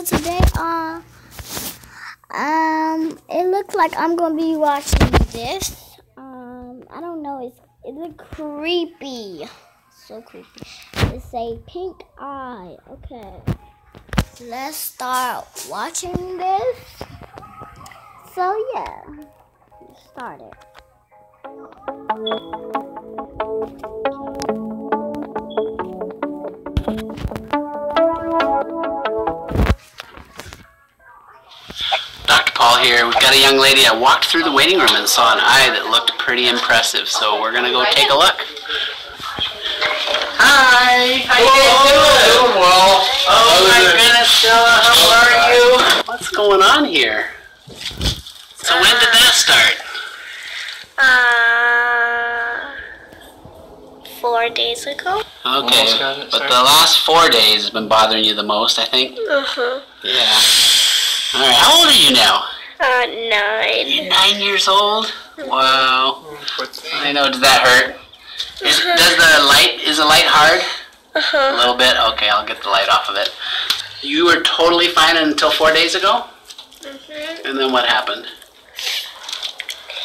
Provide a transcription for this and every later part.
today, it looks like I'm gonna be watching this. I don't know. It's creepy. So creepy. It's a pink eye. Okay. Let's start watching this. So yeah, let's start it. Dr. Paul here. We've got a young lady. I walked through the waiting room and saw an eye that looked pretty impressive, so we're gonna go take a look. Hi! How you guys doing? Doing well. Oh my goodness, Stella, how are you? What's going on here? So when did that start? 4 days ago. Okay, but the last 4 days has been bothering you the most, I think? Yeah. Alright, how old are you now? 9. You're 9 years old? Wow. I know, does that hurt? Is the light hard? A little bit? Okay, I'll get the light off of it. You were totally fine until 4 days ago? And then what happened?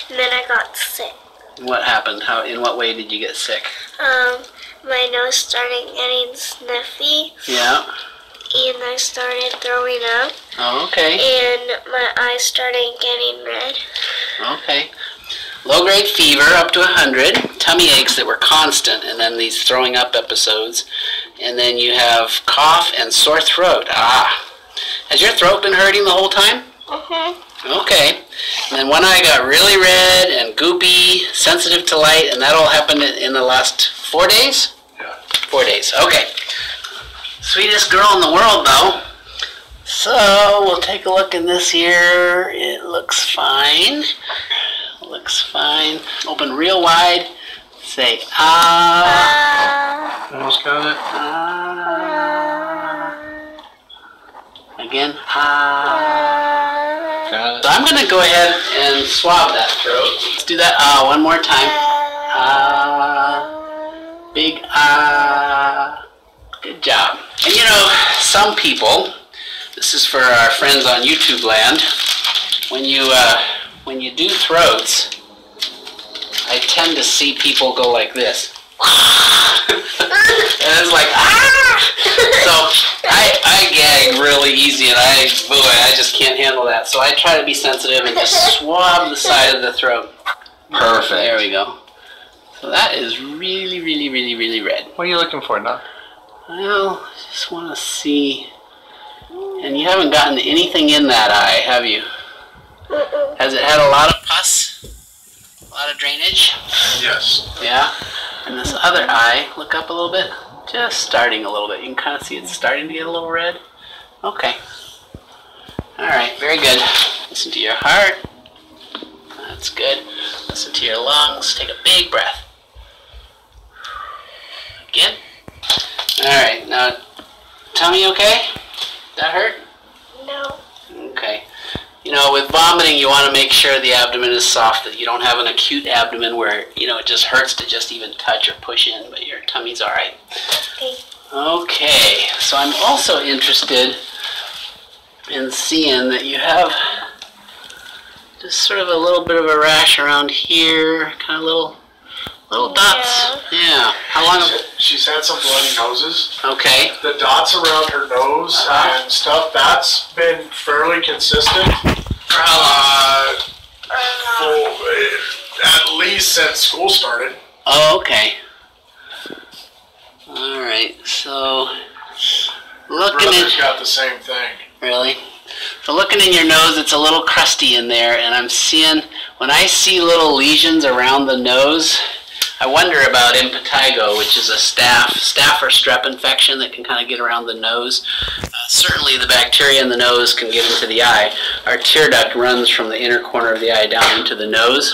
And then I got sick. What happened? In what way did you get sick? My nose started getting sniffy. Yeah. And I started throwing up. Oh, okay. And my eyes started getting red. Okay. Low-grade fever up to 100, tummy aches that were constant, and then these throwing up episodes. And then you have cough and sore throat. Has your throat been hurting the whole time? Okay. And then one eye got really red and goopy, sensitive to light, and that all happened in the last 4 days? Yeah. 4 days. Okay. Sweetest girl in the world, though. So, we'll take a look in this here. It looks fine. Looks fine. Open real wide. Say, ah. Almost got it. Ah. Again, ah. Got it. So I'm going to go ahead and swab that throat. Let's do that one more time. Ah. Big ah. Good job. And you know, some people, this is for our friends on YouTube land, when you do throats, I tend to see people go like this. And it's like, ah! So I gag really easy, and I just can't handle that. So I try to be sensitive and just swab the side of the throat. Perfect. There we go. So that is really, really, really, really red. What are you looking for, Doc? Well, I just want to see. And you haven't gotten anything in that eye, have you? Has it had a lot of pus? A lot of drainage? Yes. Yeah? And this other eye, look up a little bit. Just starting a little bit. You can kind of see it's starting to get a little red. Okay. Alright, very good. Listen to your heart. That's good. Listen to your lungs. Take a big breath. Again. Alright, now, tummy okay? That hurt? No. Okay. You know, with vomiting, you want to make sure the abdomen is soft, that you don't have an acute abdomen where, you know, it just hurts to just even touch or push in, but your tummy's alright. Okay. Okay, so I'm also interested in seeing that you have just sort of a little bit of a rash around here, kind of little dots. Yeah. How long have... She's had some bloody noses. Okay. The dots around her nose and stuff, that's been fairly consistent. For how long? At least since school started. Oh, okay. Alright, so looking Brother's at... got the same thing. Really? So looking in your nose, it's a little crusty in there, and I'm seeing... When I see little lesions around the nose, I wonder about impetigo, which is a staph or strep infection that can kind of get around the nose. Certainly the bacteria in the nose can get into the eye. Our tear duct runs from the inner corner of the eye down into the nose.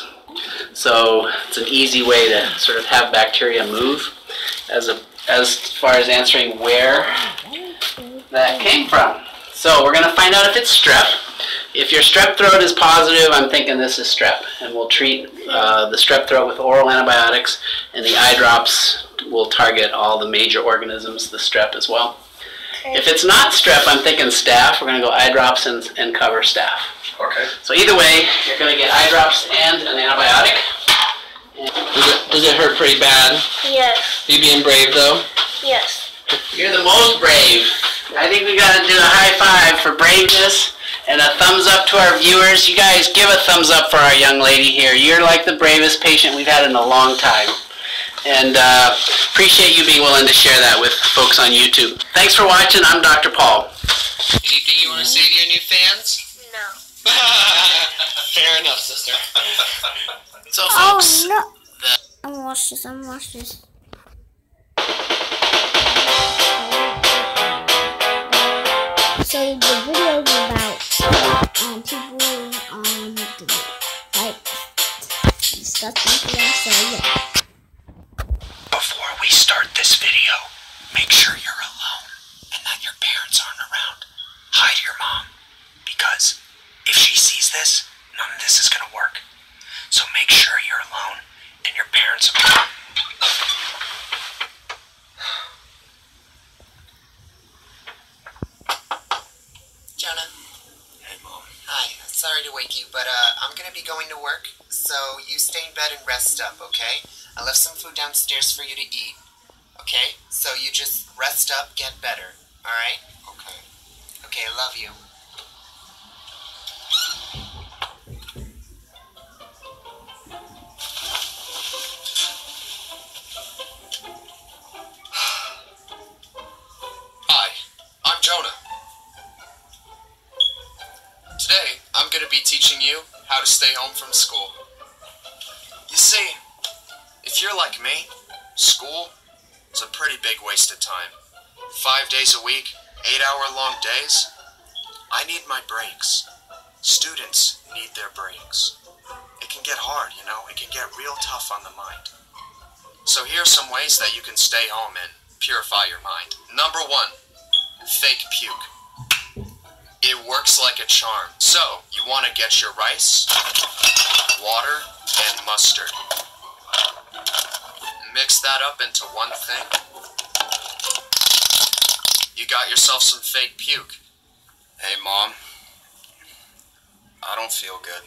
So it's an easy way to sort of have bacteria move. As far as answering where that came from. So we're going to find out if it's strep. If your strep throat is positive, I'm thinking this is strep, and we'll treat the strep throat with oral antibiotics, and the eye drops will target all the major organisms, the strep as well. Okay. If it's not strep, I'm thinking staph. We're going to go eye drops and cover staph. Okay. So either way, you're going to get eye drops and an antibiotic. Does it hurt pretty bad? Yes. You being brave though? Yes. You're the most brave. I think we got to do a high five for braveness and a thumbs up to our viewers. You guys give a thumbs up for our young lady here. You're like the bravest patient we've had in a long time. And appreciate you being willing to share that with folks on YouTube. Thanks for watching. I'm Dr. Paul. Anything you want to say to your new fans? No. Fair enough, sister. So, Oh folks, no! I'm gonna watch this. I'm gonna watch this. So the video is about people like discussing things. So yeah. Before we start this video, make sure you're alone and that your parents aren't around. Hide your mom, because if she sees this, none of this is gonna work. So make sure you're alone and your parents are. Jonah. Hey, Mom. Hi. Sorry to wake you, but I'm gonna be going to work, so you stay in bed and rest up, okay? I left some food downstairs for you to eat, okay? So you just rest up, get better, alright? Okay. Okay, I love you. Hi, I'm Jonah. Today, I'm going to be teaching you how to stay home from school. You see, if you're like me, school is a pretty big waste of time. 5 days a week, 8-hour-long days. I need my breaks. Students need their breaks. It can get hard, you know, it can get real tough on the mind. So here's some ways that you can stay home and purify your mind. Number 1, fake puke. It works like a charm. So, you want to get your rice, water, and mustard. Mix that up into one thing. You got yourself some fake puke. Hey, Mom. I don't feel good.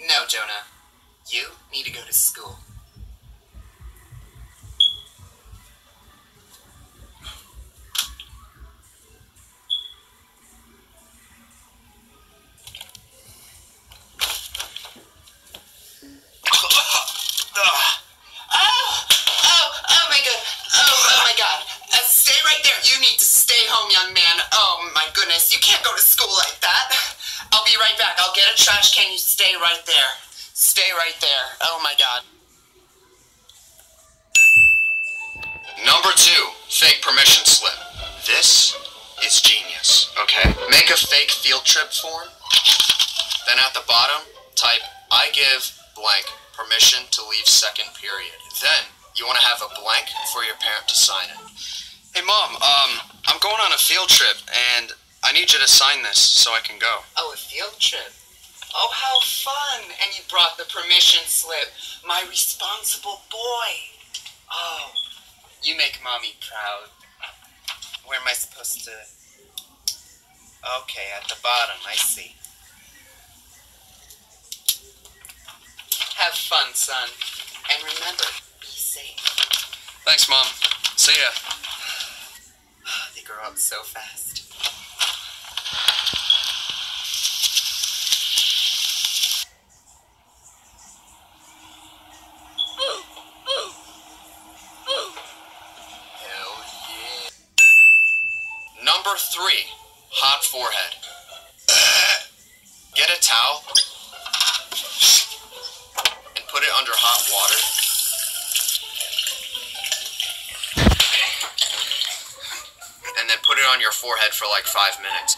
No, Jonah. You need to go to school. Young man, oh my goodness, you can't go to school like that. I'll be right back. I'll get a trash can. You stay right there. Stay right there. Oh my God. Number 2, fake permission slip. This is genius, okay? Make a fake field trip form. Then at the bottom, type, I give blank permission to leave second period. Then you want to have a blank for your parent to sign it. Hey, Mom, I'm going on a field trip, and I need you to sign this so I can go. Oh, a field trip. Oh, how fun. And you brought the permission slip. My responsible boy. Oh, you make Mommy proud. Where am I supposed to... Okay, at the bottom, I see. Have fun, son. And remember, be safe. Thanks, Mom. See ya. They grow up so fast. Hell yeah. Number 3, hot forehead. Get a towel and put it under hot water. And then put it on your forehead for like 5 minutes.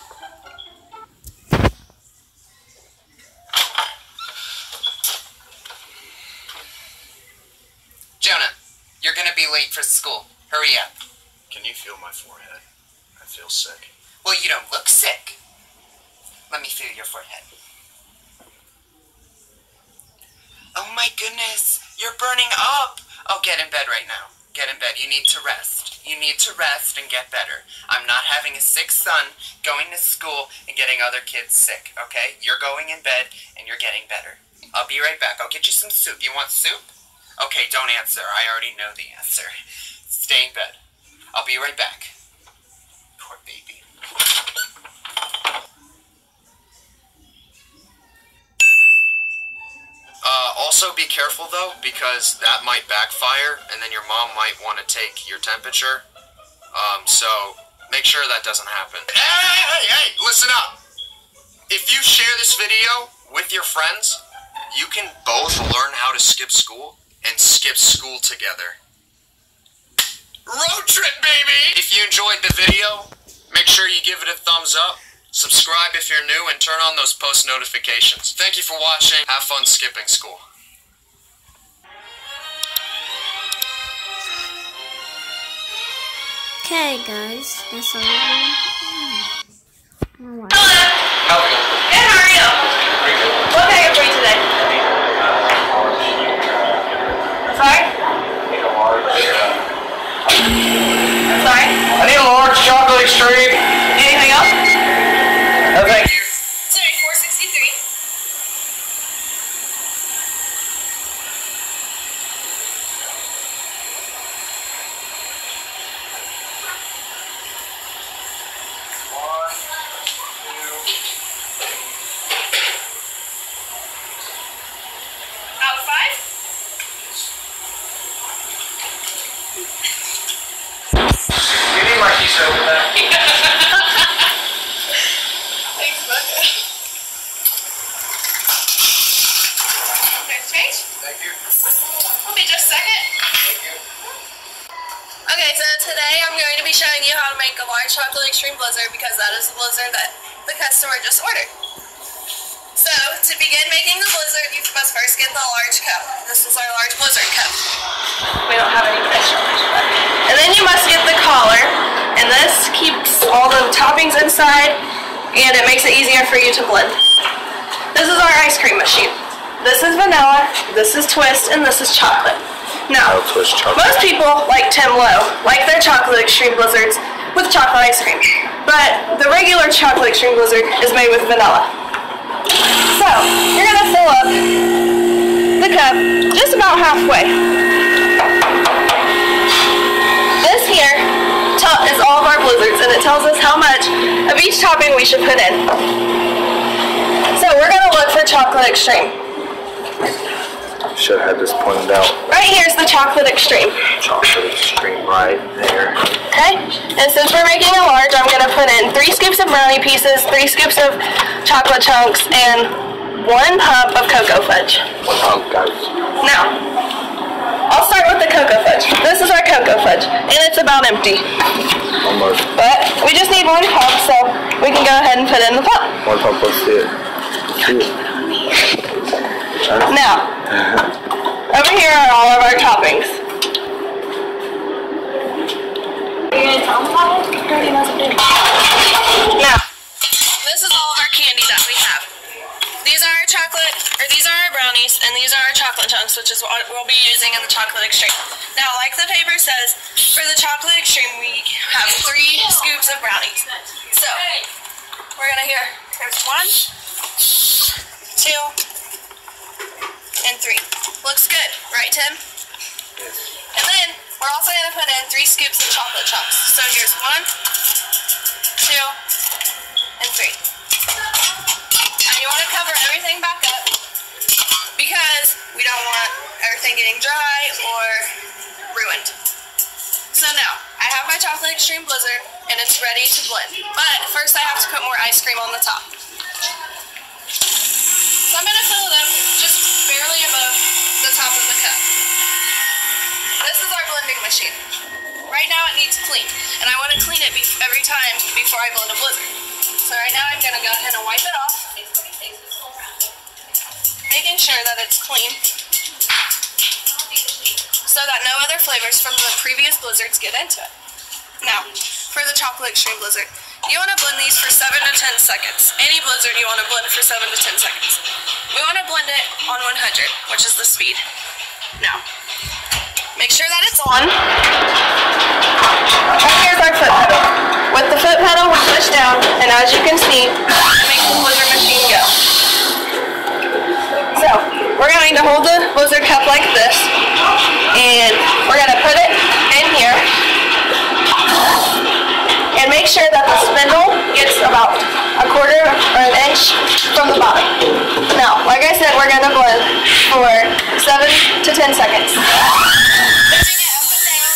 Jonah, you're gonna be late for school. Hurry up. Can you feel my forehead? I feel sick. Well, you don't look sick. Let me feel your forehead. Oh my goodness, you're burning up. Oh, get in bed right now. Get in bed. You need to rest. You need to rest and get better. I'm not having a sick son going to school and getting other kids sick, okay? You're going in bed and you're getting better. I'll be right back. I'll get you some soup. You want soup? Okay, don't answer. I already know the answer. Stay in bed. I'll be right back. Poor baby. Also be careful though, because that might backfire, and then your mom might want to take your temperature. So make sure that doesn't happen. Hey, listen up. If you share this video with your friends, you can both learn how to skip school and skip school together. Road trip, baby! If you enjoyed the video, make sure you give it a thumbs up. Subscribe if you're new and turn on those post notifications. Thank you for watching. Have fun skipping school. Okay, guys, that's all. Alright. How's it going? Good, how are you? What can I get for you today? Sorry? Sorry? I need a large chocolate extreme. Anything else? No, thank you. Sorry, 463. Out of 5? You need my key soap with that. Thanks, Becca. Next change? Thank you. Will be just a second. Thank you. Okay, so today I'm going to be showing you how to make a large chocolate extreme blizzard because that is the blizzard that the customer just ordered. So, to begin making the blizzard, you must first get the large cup. This is our large blizzard cup. We don't have any extra large cup. And then you must get the collar, and this keeps all the toppings inside, and it makes it easier for you to blend. This is our ice cream machine. This is vanilla, this is twist, and this is chocolate. Now, most people, like Tim Lowe, like their chocolate extreme blizzards with chocolate ice cream. But the regular chocolate extreme blizzard is made with vanilla. So, you're going to fill up the cup just about halfway. This here is all of our blizzards, and it tells us how much of each topping we should put in. So, we're going to look for chocolate extreme. Should have this pointed out. Right here's the chocolate extreme. Chocolate extreme right there. Okay, and since we're making a large, I'm going to put in 3 scoops of brownie pieces, 3 scoops of chocolate chunks, and 1 pump of cocoa fudge. 1 pump, guys. Now, I'll start with the cocoa fudge. This is our cocoa fudge, and it's about empty. Almost. But we just need 1 pump, so we can go ahead and put it in the pump. 1 pump, let's see it. Now, over here are all of our toppings. Now, this is all of our candy that we have. These are our chocolate, or these are our brownies, and these are our chocolate chunks, which is what we'll be using in the chocolate extreme. Now, like the paper says, for the chocolate extreme, we have 3 scoops of brownies. So, we're gonna here's 1, 2, and 3. Looks good, right, Tim? Yes. And then we're also going to put in 3 scoops of chocolate chunks. So here's 1, 2, and 3. Now you want to cover everything back up because we don't want everything getting dry or ruined. So now, I have my chocolate extreme blizzard and it's ready to blend. But first I have to put more ice cream on the top. So I'm going to fill it up just barely above the top of the cup. This is our blending machine. Right now it needs clean, and I want to clean it every time before I blend a blizzard. So right now I'm going to go ahead and wipe it off, making sure that it's clean so that no other flavors from the previous blizzards get into it. Now, for the chocolate extreme blizzard, you want to blend these for 7 to 10 seconds. Any blizzard you want to blend for 7 to 10 seconds. We want to blend it on 100, which is the speed. Now, Make sure that it's on. And here's our foot pedal. With the foot pedal, we push down, and as you can see, it makes the blizzard machine go. So, we're going to hold the blizzard cup like this, and we're going to put it in here, and make sure that the spindle gets about a quarter or an inch from the bottom. Now, like I said, we're going to blend for 7 to 10 seconds. Pushing it up and down,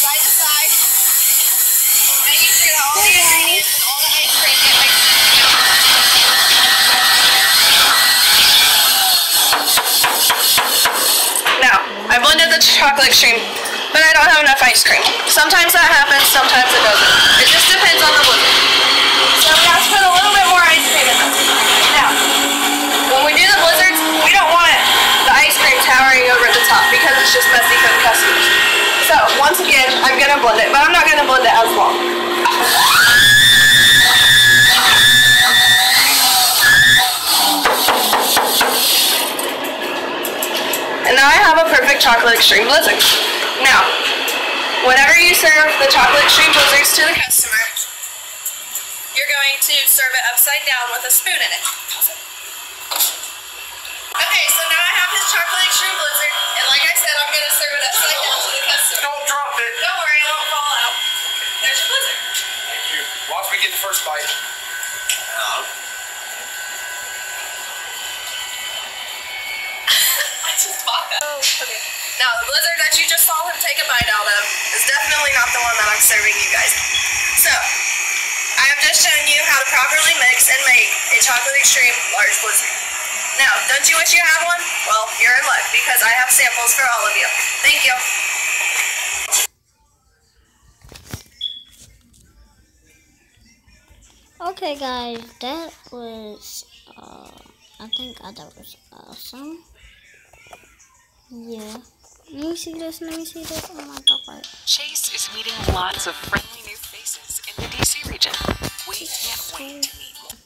side to side, making sure that all the ingredients and all the ice cream get mixed in together. Now, I blended the chocolate extreme, but I don't have enough ice cream. Sometimes that happens, sometimes it doesn't. It just depends on the blizzard. So we have to put a little bit more ice cream in this. Now, when we do the blizzards, we don't want the ice cream towering over the top because it's just messy for the customers. So, once again, I'm going to blend it, but I'm not going to blend it as long. And now I have a perfect chocolate extreme blizzard. Now, whenever you serve the chocolate extreme blizzards to the customer, you're going to serve it upside down with a spoon in it. Okay, so now I have this chocolate extreme blizzard, and like I said, I'm going to serve it upside down to the customer. Don't drop it. Don't worry, it won't fall out. There's your blizzard. Thank you. Watch me get the first bite. I just bought that. Oh, okay. Now, the blizzard that you just saw him take a bite out of is definitely not the one that I'm serving you guys. So, I have just shown you how to properly mix and make a chocolate extreme large blizzard. Now, don't you wish you had one? Well, you're in luck because I have samples for all of you. Thank you. Okay, guys, that was, I think that was awesome. Yeah. Let me see this, Oh my god. Chase is meeting lots of friendly new faces in the DC region. We can't wait to meet more.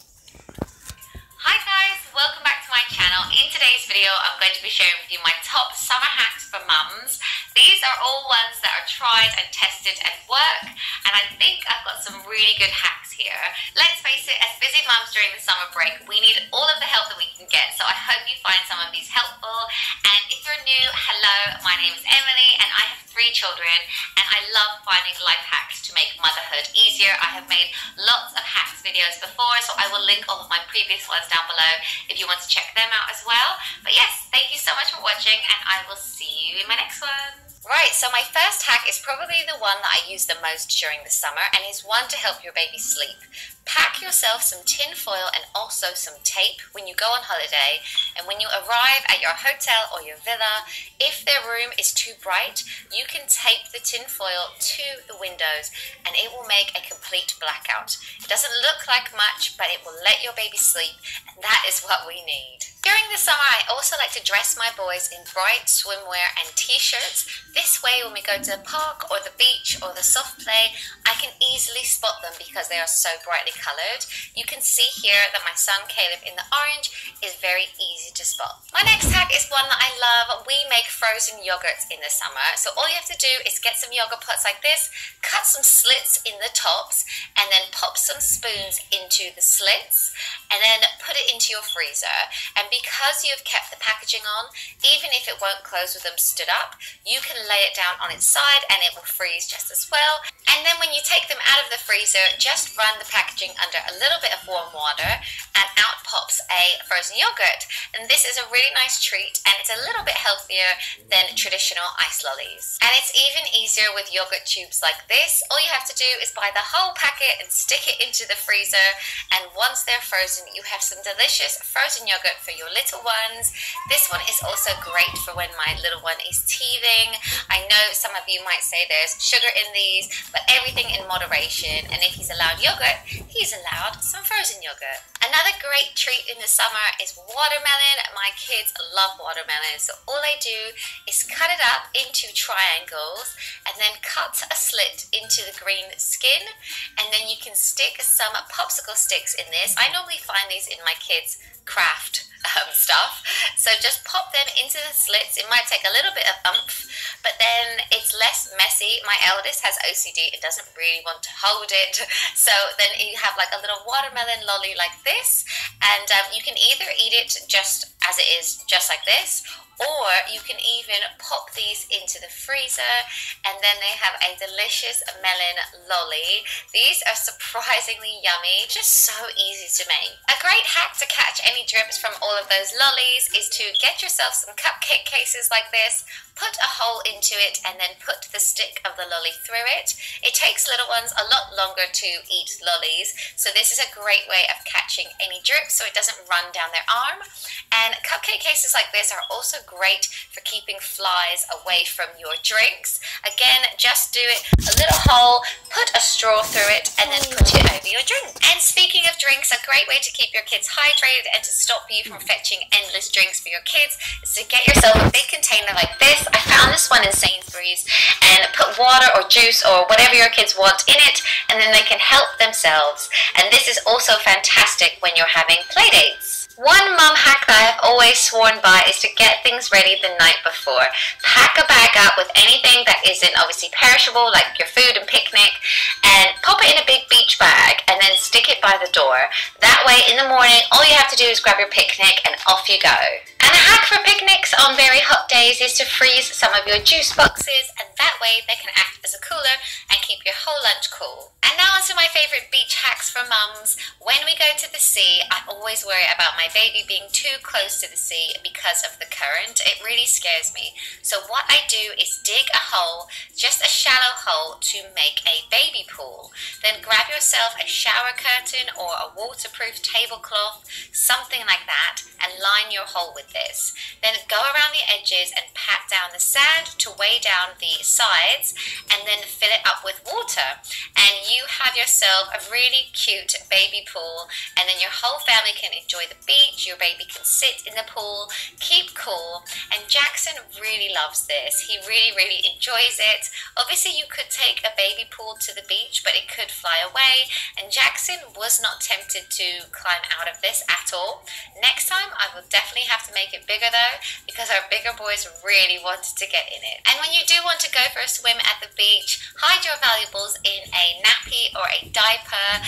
Hi guys, welcome back to my channel. In today's video, I'm going to be sharing with you my top summer hacks for mums. These are all ones that are tried and tested and work, and I think I've got some really good hacks here. Let's face it, as busy mums during the summer break, we need all of the help that we can get, so I hope you find some of these helpful. And if you're new, hello, my name is Emily, and I have 3 children, and I love finding life hacks to make motherhood easier. I have made lots of hacks videos before, so I will link all of my previous ones down below if you want to check them out as well. But yes, thank you so much for watching, and I will see you in my next one. Right, so my first hack is probably the one that I use the most during the summer, and is one to help your baby sleep. Pack yourself some tin foil and also some tape when you go on holiday, and when you arrive at your hotel or your villa, if their room is too bright, you can tape the tin foil to the windows and it will make a complete blackout. It doesn't look like much, but it will let your baby sleep, and that is what we need. During the summer, I also like to dress my boys in bright swimwear and t-shirts. This way, when we go to the park or the beach or the soft play, I can easily spot them because they are so brightly colored. You can see here that my son Caleb in the orange is very easy to spot. My next hack is one that I love. We make frozen yogurts in the summer. So all you have to do is get some yogurt pots like this, cut some slits in the tops, and then pop some spoons into the slits, and then put it into your freezer. And because you've kept the packaging on, even if it won't close with them stood up, you can lay it down on its side and it will freeze just as well. And then when you take them out of the freezer, just run the packaging under a little bit of warm water and out pops a frozen yogurt. And this is a really nice treat, and it's a little bit healthier than traditional ice lollies. And it's even easier with yogurt tubes like this. All you have to do is buy the whole packet and stick it into the freezer, and once they're frozen, you have some delicious frozen yogurt for your little ones. This one is also great for when my little one is teething. I know some of you might say there's sugar in these, but everything in moderation. And if he's allowed yogurt, he's allowed some frozen yogurt. Another great treat in the summer is watermelon. My kids love watermelon, so all I do is cut it up into triangles and then cut a slit into the green skin, and then you can stick some popsicle sticks in this. I normally find these in my kids' craft stuff, so just pop them into the slits. It might take a little bit of oomph, but then it's less messy. My eldest has OCD and doesn't really want to hold it, so then you have like a little watermelon lolly like this, and you can either eat it just as it is, just like this, or you can even pop these into the freezer, and then they have a delicious melon lolly. These are surprisingly yummy, just so easy to make. A great hack to catch any drips from all of those lollies is to get yourself some cupcake cases like this, put a hole into it, and then put the stick of the lolly through it. It takes little ones a lot longer to eat lollies, so this is a great way of catching any drips so it doesn't run down their arm. And cupcake cases like this are also great for keeping flies away from your drinks. Again, just do it, a little hole, put a straw through it, and then put it over your drink. And speaking of drinks, a great way to keep your kids hydrated and to stop you from fetching endless drinks for your kids is to get yourself a big container like this. I found this one in Sainsbury's, and put water or juice or whatever your kids want in it, and then they can help themselves. And this is also fantastic when you're having play dates. One mum hack that I've always sworn by is to get things ready the night before. Pack a bag up with anything that isn't obviously perishable, like your food and picnic, and pop it in a big beach bag and then stick it by the door. That way in the morning all you have to do is grab your picnic and off you go. And a hack for picnics on very hot days is to freeze some of your juice boxes, and that way they can act as a cooler and keep your whole lunch cool. And now on to my favourite beach hacks for mums. When we go to the sea, I always worry about my baby being too close to the sea because of the current. It really scares me. So what I do is dig a hole, just a shallow hole, to make a baby pool. Then grab yourself a shower curtain or a waterproof tablecloth, something like that, and line your hole with this. Then go around the edges and pat down the sand to weigh down the sides, and then fill it up with water. And you have yourself a really cute baby pool, and then your whole family can enjoy the beach, your baby can sit in the pool, keep cool, and Jackson really loves this. He really enjoys it. Obviously you could take a baby pool to the beach, but it could fly away, and Jackson was not tempted to climb out of this at all. Next time I will definitely have to make it bigger though, because our bigger boys really wanted to get in it. And when you do want to go for a swim at the beach, hide your valuables in a nappy or a diaper,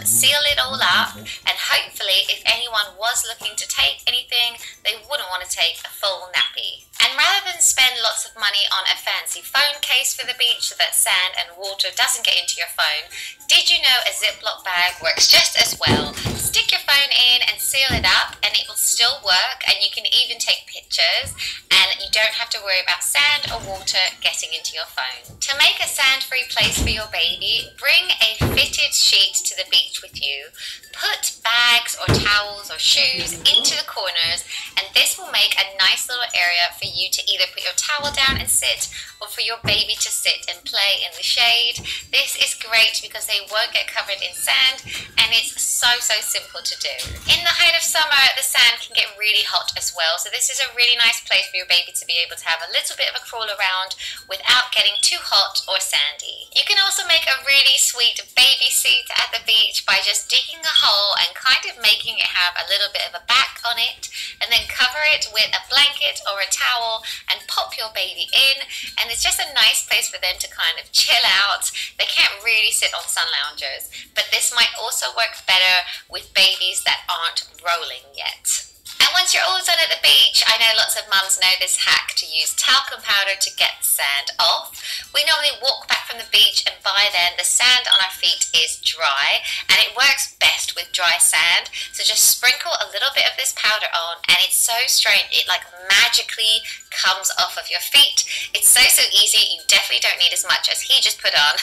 seal it all up, and hopefully if anyone was looking to take anything, they wouldn't want to take a full nappy. And rather than spend lots of money on a fancy phone case for the beach so that sand and water doesn't get into your phone, did you know a Ziploc bag works just as well? Stick your phone in and seal it up, and it will still work, and you can even take pictures, and you don't have to worry about sand or water getting into your phone. To make a sand-free place for your baby, bring a fitted sheet to the beach with you. Put bags or towels or shoes into the corners, and this will make a nice little area for you to either put your towel down and sit, or for your baby to sit and play in the shade. This is great because they won't get covered in sand, and it's so simple to do. In the height of summer, the sand can get really hot as well, so this is a really nice place for your baby to be able to have a little bit of a crawl around without getting too hot or sandy. You can also make a really sweet baby seat at the beach by just digging a hole and kind of making it have a little bit of a back on it, and then cover it with a blanket or a towel and pop your baby in, and it's just a nice place for them to kind of chill out. They can't really sit on sun loungers, but this might also work better with babies that aren't rolling yet. And once you're all done at the beach, I know lots of mums know this hack to use talcum powder to get the sand off. We normally walk back from the beach, and by then the sand on our feet is dry, and it works best with dry sand. So just sprinkle a little bit of this powder on, and it's so strange, it like magically comes off of your feet. It's so easy. You definitely don't need as much as he just put on,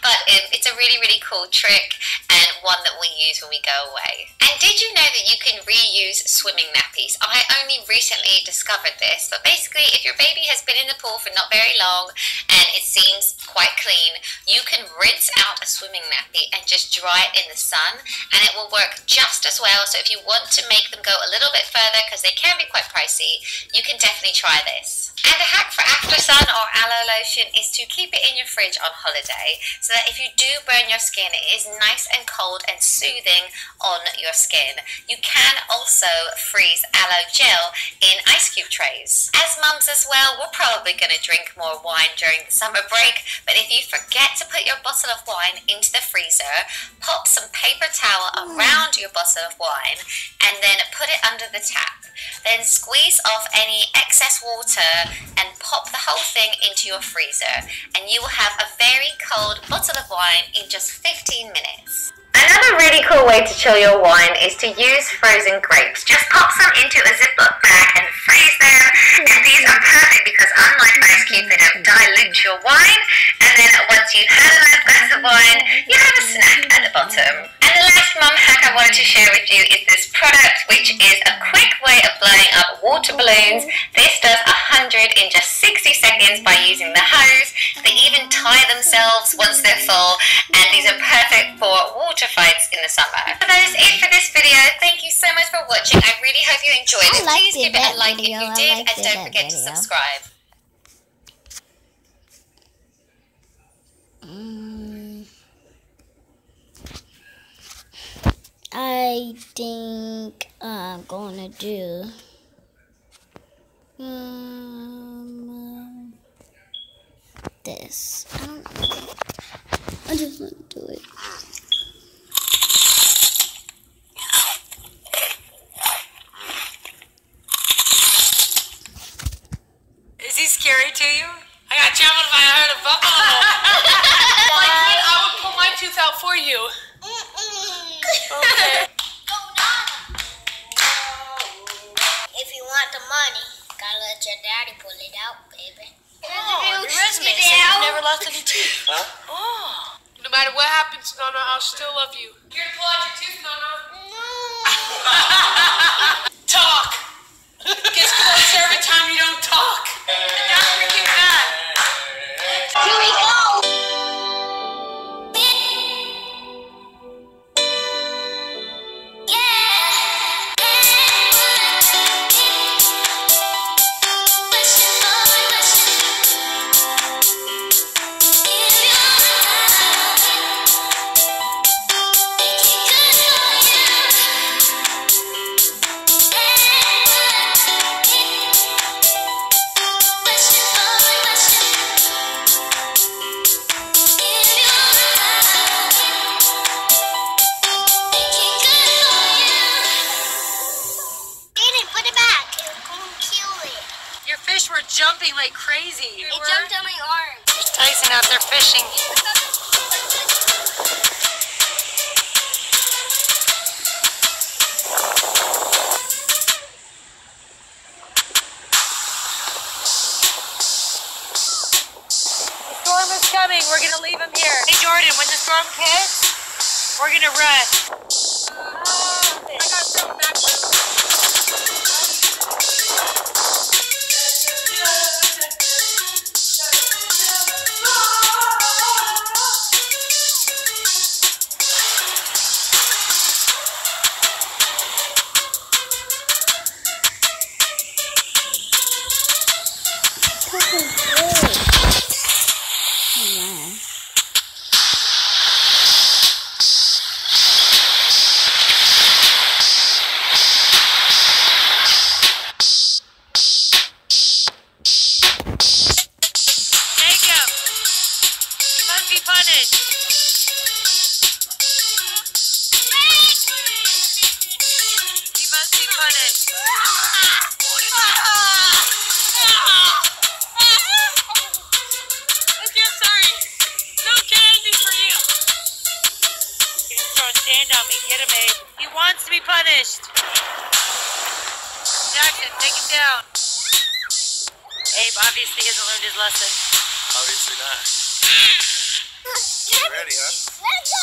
but it's a really cool trick and one that we use when we go away. And did you know that you can reuse swimming nappies? I only recently discovered this, but basically if your baby has been in the pool for not very long and it seems quite clean, you can rinse out a swimming nappy and just dry it in the sun, and it will work just as well. So if you want to make them go a little bit further, because they can be quite pricey, you can definitely try this. And a hack for After Sun or aloe lotion is to keep it in your fridge on holiday, so that if you do burn your skin, it is nice and cold and soothing on your skin. You can also freeze aloe gel in ice cube trays. As mums as well, we're probably going to drink more wine during the summer break, but if you forget to put your bottle of wine into the freezer, pop some paper towel around your bottle of wine and then put it under the tap. Then squeeze off any excess water and pop the whole thing into your freezer, and you will have a very cold bottle of wine in just 15 minutes. Another really cool way to chill your wine is to use frozen grapes. Just pop some into a Ziploc bag and freeze them. And these are perfect because unlike ice cubes, they don't dilute your wine. And then once you've had a nice glass of wine, you have a snack at the bottom. And the last mum hack I wanted to share with you is this product, which is a quick way of blowing up water balloons. This does 100 in just 60 seconds by using the hose. They even tie themselves once they're full, and these are perfect for water fights in the summer. So that is it for this video. Thank you so much for watching. I really hope you enjoyed it. Please give it a like if you did, and don't forget to subscribe. I think I'm gonna do this. I just want to do it. Is he scary to you? I got jumbled by a herd of buffalo. Well, I would pull my tooth out for you. Okay. If you want the money, gotta let your daddy pull it out, baby. Oh, your resume says you've never lost any teeth. Huh? Oh. No matter what happens, Nana, I'll still love you. You're gonna pull out your tooth, Nana? No. Talk. Gets closer every time you don't talk. And that's freaking bad. Here we go. Fish were jumping like crazy. It jumped on my arm. There's Tyson out there fishing. The storm is coming. We're gonna leave him here. Hey Jordan, when the storm hits, we're gonna run. I got something back there. Wants to be punished. Jackson, take him down. Abe obviously hasn't learned his lesson. Obviously not. You ready, huh? Let's go,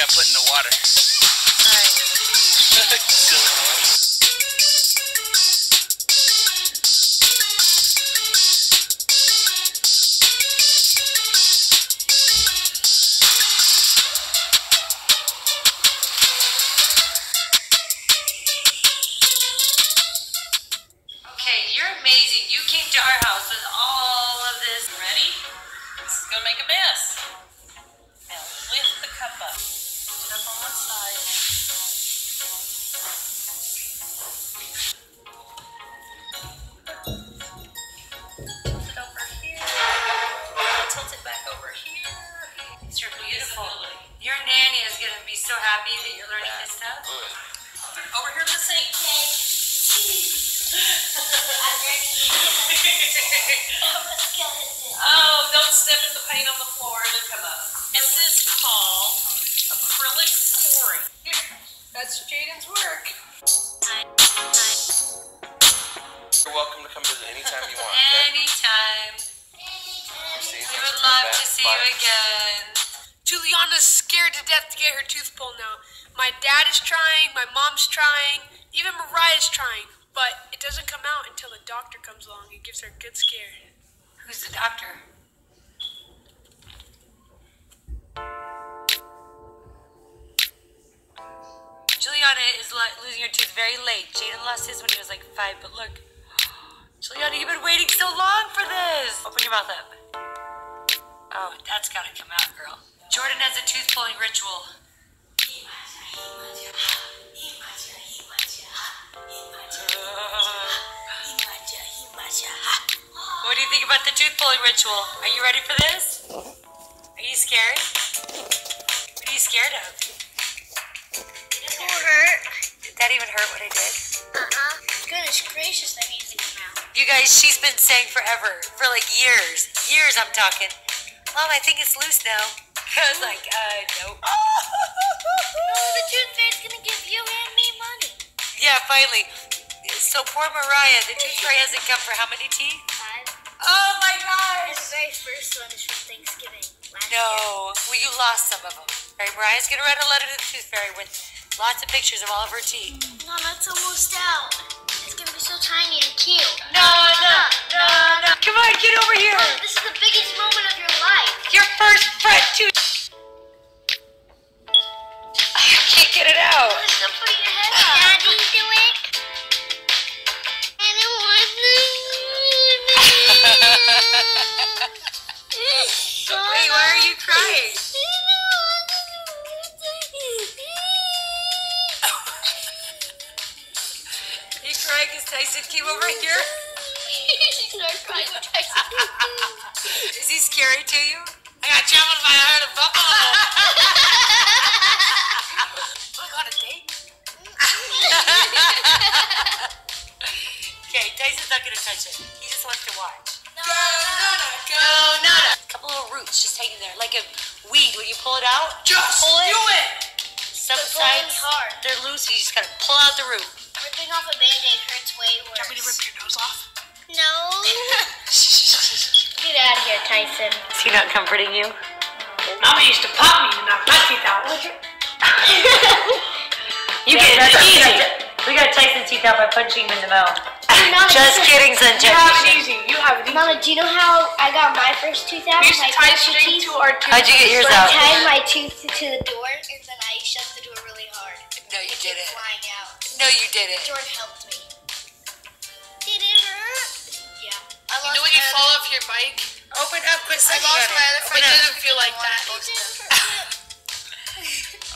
got put in the water. Alright. Silly boy. Okay, you're amazing. You came to our house with all of this. Ready? This is gonna make a mess. Now lift the cup up. Put it up on one side. Tilt it over here. Tilt it back over here. You're beautiful. Your nanny is gonna be so happy that you're learning this stuff. Over here to the sink. Oh, don't step in the paint on the floor. It'll come up. This is called acrylic pouring. Here, that's Jaden's work. You're welcome to come visit anytime you want. Okay? Anytime. See you. We would love to see you again. Juliana's scared to death to get her tooth pulled now. My dad is trying, my mom's trying, even Mariah's trying. But it doesn't come out until the doctor comes along and gives her a good scare. Who's the doctor? Juliana is losing her tooth very late. Jaden lost his when he was like 5, but look. Juliana, you've been waiting so long for this. Open your mouth up. Oh, that's gotta come out, girl. Jordan has a tooth pulling ritual. What do you think about the tooth pulling ritual? Are you ready for this? Are you scared? What are you scared of? It will hurt. Did that even hurt what I did? Goodness gracious, that needs to come out. You guys, she's been saying forever, for like years. Years I'm talking. Mom, I think it's loose now. I was like, nope. No, the tooth fairy's gonna give you and me money. Yeah, finally. So poor Mariah, the tooth fairy hasn't come for how many teeth? 5. Oh my gosh! The very first one is from Thanksgiving last year. No. Well, you lost some of them. Right, Mariah's gonna write a letter to the tooth fairy with lots of pictures of all of her teeth. No, that's almost out. It's gonna be so tiny and cute. No. Come on, get over here. Oh, this is the biggest moment of your life. Your first front tooth. I can't get it out. Still putting your head up. Daddy, do it. I don't want to. Wait, why are you crying? Are you crying because Tyson came over here? She's not crying with Tyson. Is he scary to you? I got jammed by a herd of buffalo. I got a date. Okay, Tyson's not gonna touch it. He just wants to watch. Go, Nana. A couple little roots just hanging there, like a weed. Will you pull it out? Just pull it. do it. Some They're pulling sides hard. they're loose. You just gotta pull out the root. Ripping off a Band-Aid hurts way worse. Want me to rip your nose off? No. Get out of here, Tyson. Is he not comforting you? Mama used to pop me to knock my teeth out. You get it easy. We got Tyson's teeth out by punching him in the mouth. Mama, Just kidding, You Sunshine. have it easy. You have it easy. Mama, do you know how I got my first tooth out? We used to My tie first string teeth? to our tooth. How'd you get yours So I out? tied my tooth to the door, and then I shut the door really hard. No, you It kept didn't. flying out. No, you didn't. Jordan helped me. Did it hurt? Yeah. You know when you fall off your bike? Open up, quit I sucking lost on my it. other foot. It doesn't feel like that.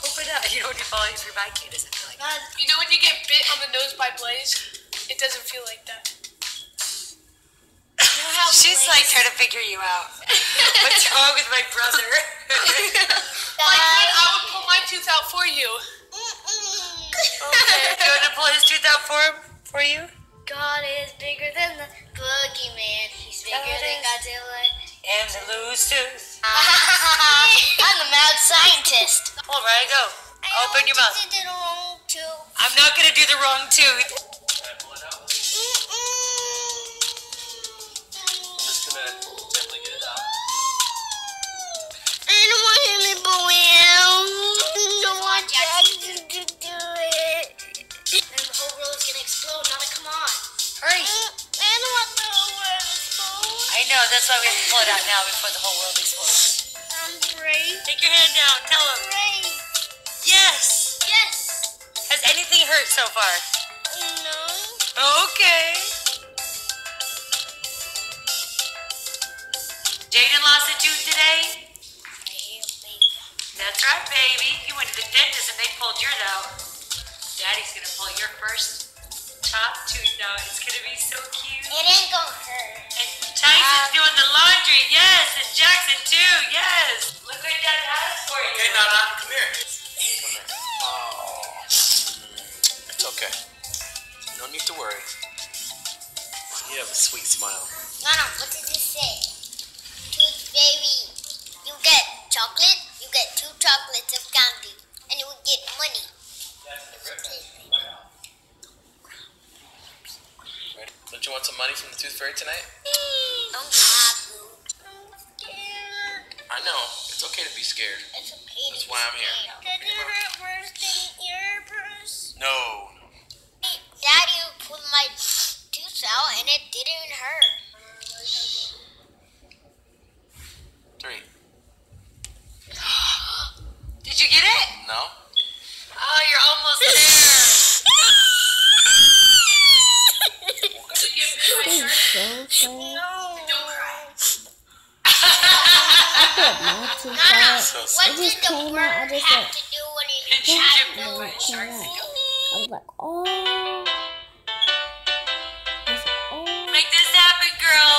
Open up. You know when you fall off your bike, it doesn't feel like that. You know when you get bit on the nose by Blaze? It doesn't feel like that. You know how She's Blaze- like trying to figure you out. What's wrong with my brother? Like when I would pull my tooth out for you. Okay, do you want to pull his tooth out for you? God is bigger than the boogeyman. He's bigger than Godzilla. And the loose tooth. I'm the mad scientist. Hold right, go. Open your mouth. I did the wrong tooth. I'm not gonna do the wrong tooth. I'm just gonna gently get it out. I don't want him to go out. No. Hurry. I don't want to know where it's going. I know, that's why we have to pull it out now before the whole world explodes. I'm brave. Take your hand down. Tell him. Brave. Yes. Yes. Has anything hurt so far? No. Okay. Jaden lost a tooth today? That's right, baby. You went to the dentist and they pulled yours out. Daddy's gonna pull your first top tooth out. It's gonna be so cute. It ain't gonna hurt. And Tyson's doing the laundry, yes, and Jackson too, yes. Look what Dad has for you. Hey, Nana, come here. Come here. Oh. It's okay. No need to worry. You have a sweet smile. Nana, what did you say? Tooth baby, you get chocolate, you get 2 chocolates of candy, and you will get money. Don't you want some money from the Tooth Fairy tonight? Don't cry, boo. I'm scared. I know. It's okay to be scared. It's okay. That's why I'm here. Did it hurt worse than earburst? No. Daddy pulled my tooth out and it didn't hurt. 3. Did you get it? No? Oh, you're almost there. It's so funny. Don't cry. Nana, So what It did just the came out, bird I just have like- to do when he It tried just to came do out. it? I was like, oh. I was like, oh. Make this happen, girl.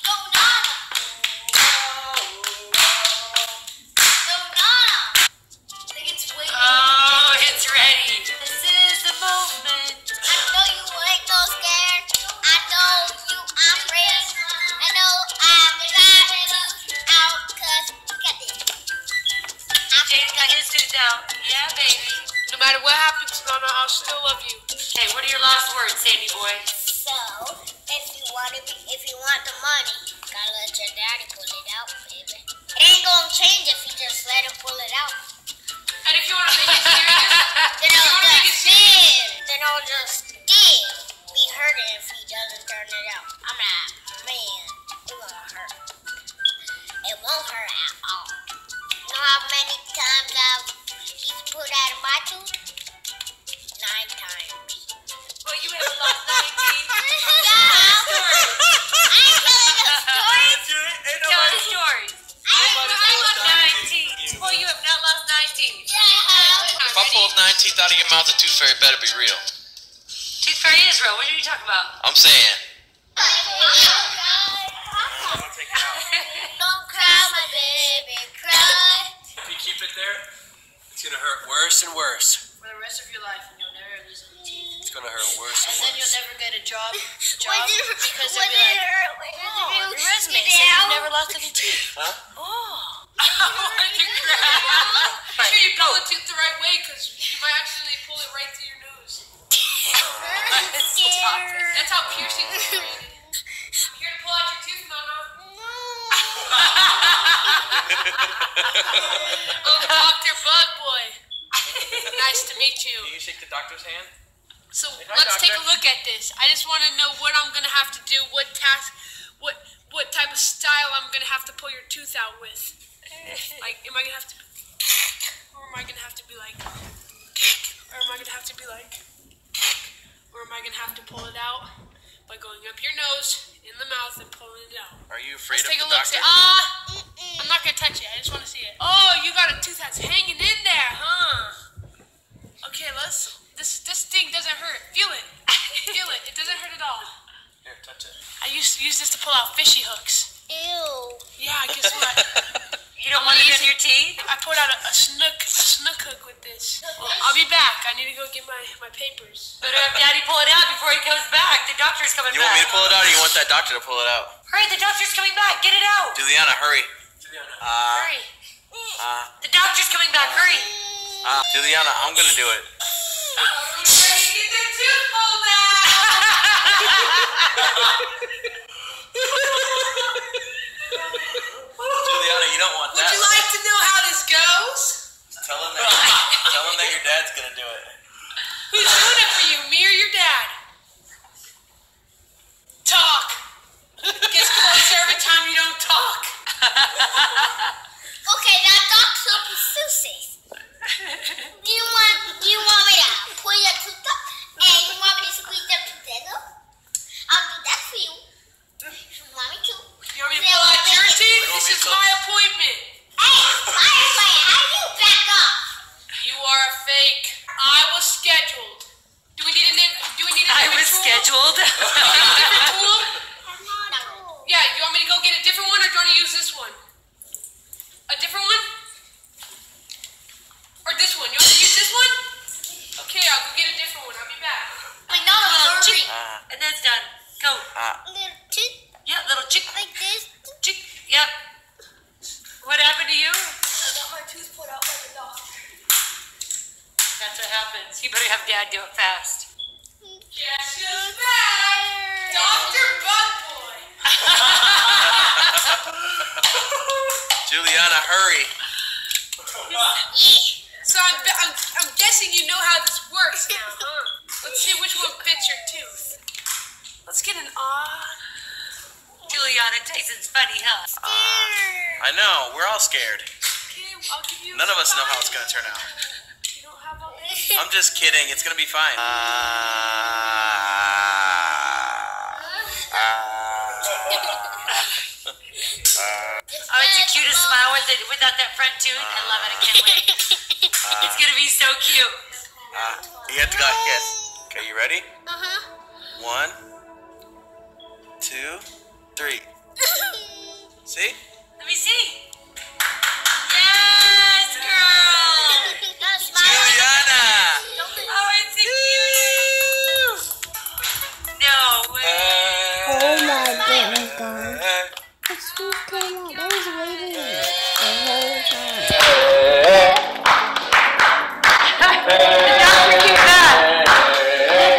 Go, Nana. Go, Nana. I think it's waiting. Oh, it's ready. This is the moment. I know you ain't no scared. I know you I'm brave. I know I'm glad out cause look at this. Jaden got his tooth out. Yeah, baby. No matter what happens, Nana, I'll still love you. Okay, what are your last words, Sandy boy? So if you want the money, gotta let your daddy pull it out, baby. It ain't gonna change if you just let him pull it out. And if you want to make it serious, Then I'll just be hurting if he doesn't turn it out. I'm like, man, it's gonna hurt. It won't hurt at all. You know how many times he's pulled out of my tooth? 9 times. Well, you haven't lost 19. Yeah. I ain't telling no stories. Tell us stories. I ain't lost 19. Well, you have not lost 19. Yeah. If I pulled 9 teeth out of your mouth, the Tooth Fairy better be real. Tooth Fairy is real. What are you talking about? I'm saying. Don't cry, my baby, cry. If you keep it there, it's gonna hurt worse and worse. For the rest of your life, and you'll never lose any teeth. It's gonna hurt worse and And then you'll worse. never get a job When did because when they'll be did it like, hurt? oh, When your did resume you says get you've out? never lost any teeth. Huh? Oh. I want to cry. make sure you pull the tooth the right way because you might accidentally pull it right through your nose. Scared. That's how piercing is created. Here to pull out your tooth, Nana. Oh, Dr. Bug Boy. Nice to meet you. Can you shake the doctor's hand? So Hey, hi, let's take a doctor. look at this. I just want to know what I'm gonna have to do, what task, what type of style I'm gonna have to pull your tooth out with. Like, am I gonna have to, or am I gonna have to be like, or am I gonna have to be like, or am I gonna have to pull it out by going up your nose, in the mouth, and pulling it out? Are you afraid Let's of take the a look. doctor? See, I'm not gonna touch it. I just want to see it. Oh, you got a tooth that's hanging in there, huh? Okay, let's. This thing doesn't hurt. Feel it. Feel it. It doesn't hurt at all. Here, touch it. I used to use this to pull out fishy hooks. Ew. Yeah, guess what? You don't want to use your teeth? I pulled out a snook hook with this. Well, I'll be back. I need to go get my papers. Better have Daddy pull it out before he comes back. The doctor's coming You back. want me to pull it out or you want that doctor to pull it out? Hurry, the doctor's coming back. Get it out. Juliana, hurry. Hurry. The doctor's coming back. Hurry. Juliana, I'm gonna do it. Get their tooth pulled out. Juliana, you don't want that. Would you like to know how this goes? Tell him that your dad's gonna do it. Who's doing it for you, me or your dad? Talk. Gets closer every time you don't talk. Okay, now talk super Susie. Do you want me to pull your tooth up and you want me to squeeze them together? I'll do that for you. You want me to? You want me to pull out your teeth? This is my appointment. Hey, Firefly, how do you back up? You are a fake. I was scheduled. Do we need a different I was tool? scheduled. Do we need a different tool? Yeah, you want me to go get a different one or do you want to use this one? A different one? Or this one? You want to use this one? Okay, I'll go get a different one. I'll be back. Like, not a Little hurry. chick. And that's done. Go. Little chick. Yeah, little chick. Like this. Chick. Yep. What happened to you? I got my tooth pulled out by the doctor. That's what happens. You better have Dad do it fast. Guess who's back? Dr. Bug Boy. Juliana, hurry. So I'm guessing you know how this works now, huh? Let's see which one fits your tooth. Let's get an odd. Juliana, Tyson's funny, huh? I know, we're all scared. Okay, I'll give you. None of us know how it's gonna turn out. You don't have all this. I'm just kidding, it's gonna be fine. Oh, it's the cutest smile without that front tooth. I love it. I can't wait. It's gonna be so cute. You have to go like this. Okay, you ready? Uh-huh. 1, 2, 3. See? Let me see. Yes, girl. Juliana! Oh, it's the cutest. No way. Oh my goodness, guys. His tooth came out. That was waiting the whole time. The doctor came back.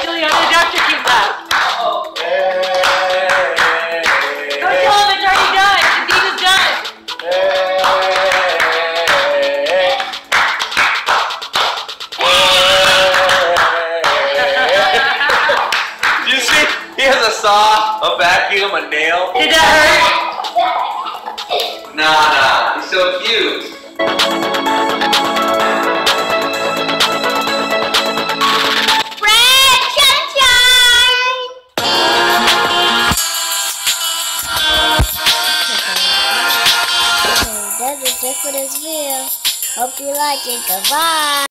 Juliana, the doctor came back. Go tell him it's already done. The deed is done. Do you see? He has a saw, a vacuum, a nail. Did that hurt? Nah, he's so cute. Red sunshine. That's it just for this video. Hope you like it. Goodbye.